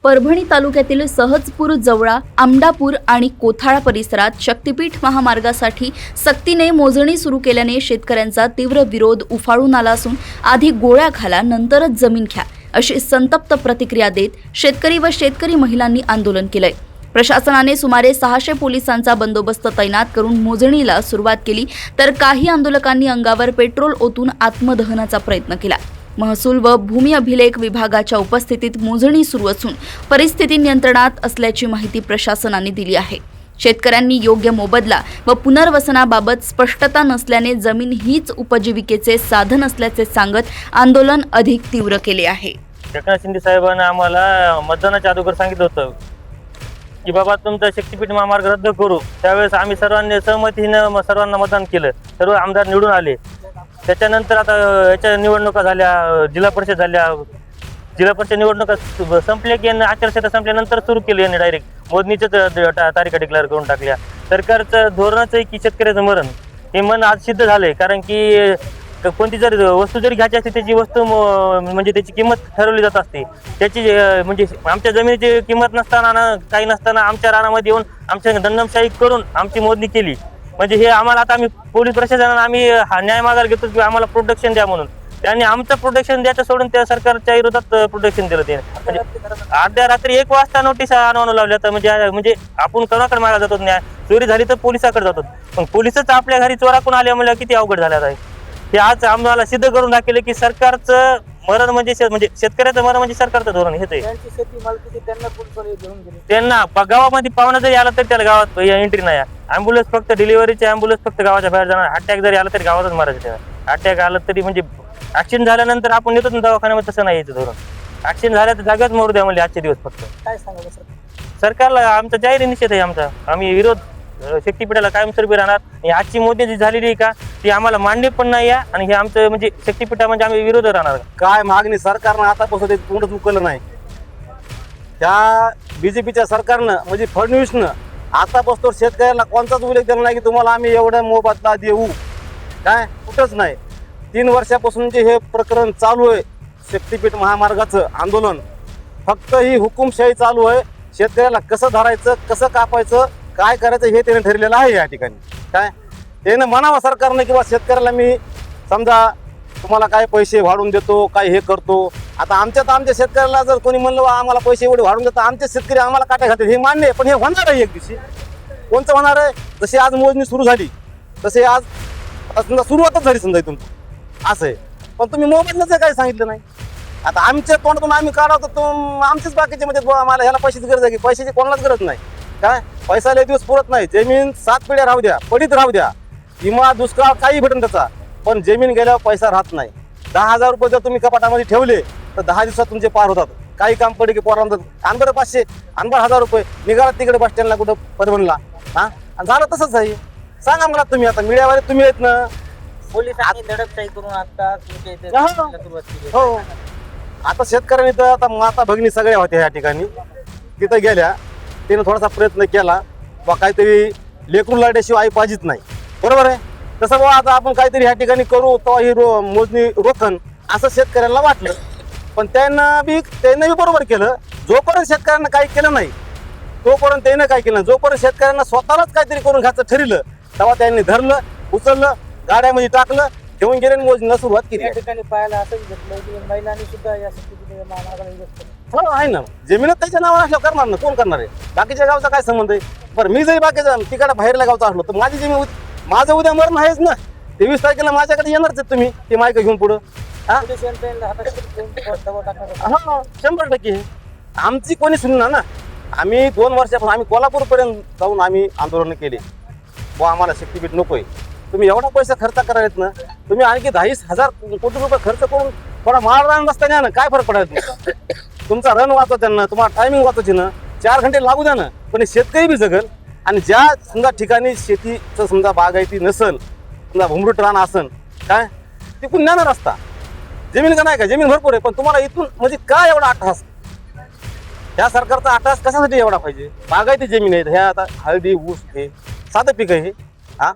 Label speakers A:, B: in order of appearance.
A: परभणी तालुक्यातील सहजपूर, जवळा, आमडापूर आणि कोथाळा परिसरात शक्तीपीठ महामार्गासाठी सक्तीने मोजणी सुरू केल्याने शेतकऱ्यांचा तीव्र विरोध उफाळून आला असून आधी गोळ्या घाला नंतरच जमीन घ्या अशी संतप्त प्रतिक्रिया देत शेतकरी व शेतकरी महिलांनी आंदोलन केलंय। प्रशासनाने सुमारे 600 पोलिसांचा बंदोबस्त तैनात करून मोजणीला सुरुवात केली तर काही आंदोलकांनी अंगावर पेट्रोल ओतून आत्मदहनाचा प्रयत्न केला। महसूल व भूमी अभिलेख विभागाच्या उपस्थितीत मोजणी सुरू असून परिस्थिती नियंत्रणात असल्याची माहिती प्रशासनाने दिली आहे। शेतकऱ्यांनी योग्य मोबदला व पुनर्वसनाबाबत स्पष्टता नसल्याने जमीन हीच उपजीविकेचे साधन असल्याचे सांगत आंदोलन अधिक तीव्र केले आहे।
B: एकनाथ शिंदे साहेबांनी आम्हाला मतदानाच्या अगोदर सांगितलं होतं की बाबा तुमचा शक्तीपीठ महामार्ग रद्द करू। त्यावेळेस आम्ही सर्वांनी सहमतीने सर्वांना मतदान केलं, सर्व आमदार निवडून आले। त्याच्यानंतर आता याच्या निवडणुका झाल्या, जिल्हा परिषद झाल्या, जिल्हा परिषद निवडणुका संपल्या की यांनी आचारसंहिता संपल्यानंतर सुरू केली, यांनी डायरेक्ट मोजणीच्याच तारीखा डिक्लेअर करून टाकल्या। सरकारचं धोरणच आहे की शेतकऱ्याचं मरण, हे मन आज सिद्ध झालंय। कारण की कोणती जर वस्तू जरी घ्यायची असते त्याची वस्तू म्हणजे त्याची किंमत ठरवली जात असते। त्याची म्हणजे आमच्या जमिनीची किंमत नसताना काही नसताना आमच्या रानामध्ये येऊन आमच्या दंडमशाही करून आमची मोजणी केली। म्हणजे हे आम्हाला आता आम्ही पोलीस प्रशासनाला आम्ही हा न्याय मागायला घेतो की आम्हाला प्रोटेक्शन द्या म्हणून। त्यांनी आमचं प्रोटेक्शन द्यायचं सोडून त्या सरकारच्या विरोधात प्रोटेक्शन दिलं। ते म्हणजे अर्ध्या रात्री 1 वाजता नोटीस आणून लावल्या तर म्हणजे आपण कोणाकडे मागायला जातो न्याय? चोरी झाली तर पोलिसाकडे जातो, पण पोलिसच आपल्या घरी चोराकडून आले म्हणजे किती अवघड झालं आहे। हे आज आम्हाला सिद्ध करून दाखवले की सरकारचं मरण म्हणजे शेतकऱ्याचं मरण म्हणजे सरकारचं धोरण हेच आहे। त्यांना गावामध्ये पाहुणा जरी आला तरी त्याला गावात एंट्री नाही। ॲम्ब्युलन्स फक्त डिलिव्हरीचे ॲम्ब्युलन्स फक्त गावाच्या बाहेर जाणार। अटॅक जरी आला तरी गावातच मारायचं त्याला। अटॅक आला तरी म्हणजे ऍक्सिडेंट झाल्यानंतर आपण येतो ना दवाखान्यामध्ये, तसं नाही यायचं धोरण। ऍक्सिडेंट झाल्या तर जागाच मोरू द्या म्हणजे आजचे दिवस। फक्त
C: काय सांगायचं
B: सरकारला आमचा जाहीर निषेध आहे आमचा। आम्ही विरोध शक्तीपीठाला कायमस्वरूपी राहणार। आजची मोदी जी झालेली आहे का ती आम्हाला मान्य पण नाही आहे आणि हे आमचं म्हणजे शक्तीपीठा म्हणजे आम्ही विरोध राहणार।
C: काय मागणी सरकारनं आतापासून तोंडच उकललं नाही। त्या बीजेपीच्या सरकारनं म्हणजे फडणवीसनं आतापासून शेतकऱ्याला कोणताच उल्लेख दिला नाही की तुम्हाला आम्ही एवढा मोबदला देऊ, काय कुठंच नाही। 3 वर्षापासून जे हे प्रकरण चालू आहे शक्तीपीठ महामार्गाचं आंदोलन, फक्त ही हुकुमशाही चालू आहे। शेतकऱ्याला कसं धरायचं, कसं कापायचं, काय करायचं हे त्याने ठरलेलं आहे या ठिकाणी। काय त्यानं म्हणावं सरकारनं किंवा शेतकऱ्याला मी समजा तुम्हाला काय पैसे वाढवून देतो, काय हे करतो। आता आमच्या शेतकऱ्याला जर कोणी म्हणलं आम्हाला पैसे एवढे वाढवून देतो, आमचे शेतकरी आम्हाला काटे घालतात हे मान्य आहे, पण हे होणार आहे एक दिवशी। कोणचं होणार आहे? जशी आज मोजणी सुरू झाली तसे आज समजा सुरुवातच झाली समजा तुमचं असं आहे, पण तुम्ही मोबदल्याचं काही सांगितलं नाही। आता आमच्या तोंडातून आम्ही काढावतो तो आमचेच बाकीचे म्हणजे आम्हाला ह्याला पैशाची गरज आहे की पैशाची कोणालाच गरज नाही। काय पैसा लय दिवस पुरत नाही। जमीन 7 पिढ्या राहू द्या, पडीत राहू द्या, किंवा दुष्काळ काही भेटेल त्याचा, पण जमीन गेल्यावर पैसा राहत नाही। 10,000 रुपये जर तुम्ही कपाटामध्ये ठेवले तर 10 दिवसात तुमचे पार होतात। काही काम पडले की पोरांना आणबरं 500 आणबरं 1000 रुपये निघाला तिकडे बस स्टँडला कुठं परभणला। हा झालं तसंच आहे। सांगा मला तुम्ही, आता मीडियावाले तुम्ही आहेत ना,
D: पोलिसांनी दडपशाही करून आता तुमच्या इथे
C: हो.
D: सुरुवात केली।
C: हो आता शेतकऱ्यांनी तर आता माता भगिनी सगळ्या होत्या ह्या ठिकाणी, तिथं गेल्या, तिने थोडासा प्रयत्न केला बा काहीतरी लेकरू लाड्याशिवाय आई पाहिजेच नाही, बरोबर आहे। तसं बाबा आता आपण काहीतरी ह्या ठिकाणी करू तेव्हा ही मोजणी रोखन असं शेतकऱ्यांना वाटलं, पण त्यांनी बी बरोबर केलं। जोपर्यंत शेतकऱ्यांना काही केलं नाही तोपर्यंत त्यानं काय केलं, जोपर्यंत शेतकऱ्यांना स्वतःलाच काहीतरी करून घ्यायचं ठरलं तेव्हा त्यांनी धरलं, उचललं, गाड्यामध्ये टाकलं, घेऊन गेले, मोजणीला सुरुवात केली।
D: या ठिकाणी पाहायला असं घेतलं महिलांनी सुद्धा या शक्तीपीठ महामार्गाला विरोध केला।
C: हो आहे ना, जमीनच त्याच्या नावावर असल्यावर करणार ना, कोण करणार आहे? बाकीच्या गावचा काय संबंध आहे? बरं मी जरी बाकीचा तिकडे बाहेरल्या गावचा असलो तर माझी जमीन माझं उद्या मरण आहेच ना। 23 तारखेला माझ्याकडे येणारच आहेत तुम्ही ते मायक घेऊन पुढं। हा 100% आमची कोणी सुनणार ना। आम्ही 2 वर्षापासून आम्ही कोल्हापूरपर्यंत जाऊन आम्ही आंदोलन केले, बुवा आम्हाला शक्तीपीठ नकोय। तुम्ही एवढा पैसा खर्च करायत ना, तुम्ही आणखी 10,000 कोटी रुपये खर्च करून थोडा माळ रान रस्ता द्या ना, काय फरक पडायला? तुमचा रन वाचवा त्यांना, तुम्हाला टायमिंग वाचवायची ना, 4 घंटे लागू द्या ना, पण शेतकरी बी जगल। आणि ज्या समजा ठिकाणी शेतीचं समजा बागायती नसल, समजा भुमरूट रान असन, काय तिकून न्या ना रस्ता। जमीन का नाही का? जमीन भरपूर आहे, पण तुम्हाला इथून म्हणजे काय एवढा अट्टहास? ह्या सरकारचा अट्टहास कशासाठी एवढा पाहिजे? बागायती जमीन आहे ह्या, आता हळदी ऊस हे साधं पीक आहे हे। हा